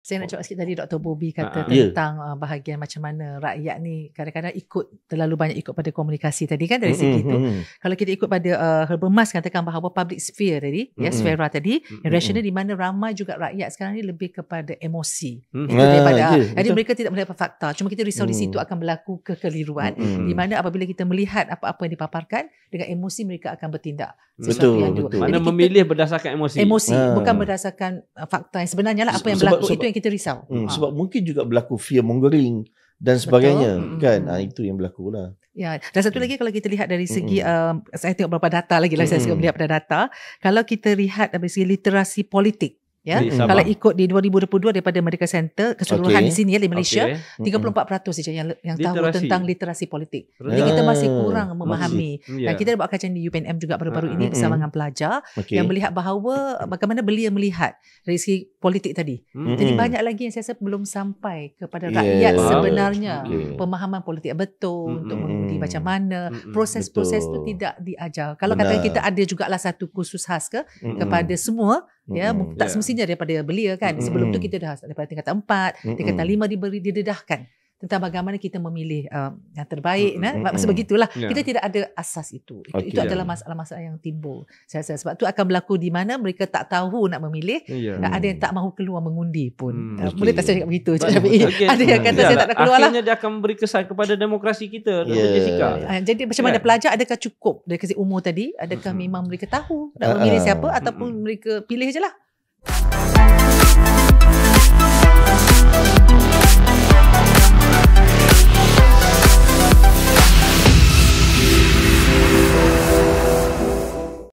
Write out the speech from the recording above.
Saya nak cakap sikit tadi Dr. Bobby kata Ya. tentang bahagian macam mana rakyat ni kadang-kadang terlalu banyak ikut pada komunikasi tadi kan dari segi itu. Kalau kita ikut pada Habermas katakan bahawa public sphere tadi, ya, sfera tadi, rational di mana ramai juga rakyat sekarang ni lebih kepada emosi. Itu daripada jadi mereka tidak melihat fakta. Cuma kita risau di situ akan berlaku kekeliruan di mana apabila kita melihat apa-apa yang dipaparkan dengan emosi mereka akan bertindak. Betul. Mana memilih berdasarkan emosi. Bukan berdasarkan fakta yang sebenarnya lah apa yang berlaku itu yang kita risau. Sebab mungkin juga berlaku fear mongering dan sebagainya. Kan? Itu yang berlaku lah. Ya, dan satu lagi kalau kita lihat dari segi saya tengok beberapa data lagi lah, saya suka melihat pada data. Kalau kita lihat dari segi literasi politik, ya, kalau ikut di 2022 daripada Medical Center keseluruhan di sini ya, di Malaysia, 34% saja yang tahu tentang literasi politik. Jadi kita masih kurang memahami. Dan kita buat kajian di UPNM juga baru-baru ini bersama dengan pelajar yang melihat bahawa bagaimana belia melihat dari segi politik tadi. Jadi banyak lagi yang saya rasa belum sampai kepada rakyat sebenarnya. Pemahaman politik betul untuk mengundi macam mana, proses-proses tu tidak diajar. Kalau katakan kita ada jugalah satu kursus khas kepada semua, ya, tak semestinya daripada belia kan. Sebelum tu kita dah daripada tingkatan 4, tingkatan 5 didedahkan tentang bagaimana kita memilih yang terbaik. Maksud begitulah. Kita tidak ada asas itu. Itu adalah masalah-masalah yang timbul. Saya rasa sebab tu akan berlaku di mana mereka tak tahu nak memilih. Ada yang tak mahu keluar mengundi pun. Boleh tak saya cakap begitu? Ada yang kata saya tak nak keluar lah. Akhirnya dia akan beri kesan kepada demokrasi kita. Jessica. Jadi macam mana pelajar, adakah cukup dari segi umur tadi? Adakah memang mereka tahu nak memilih siapa ataupun mereka pilih je lah?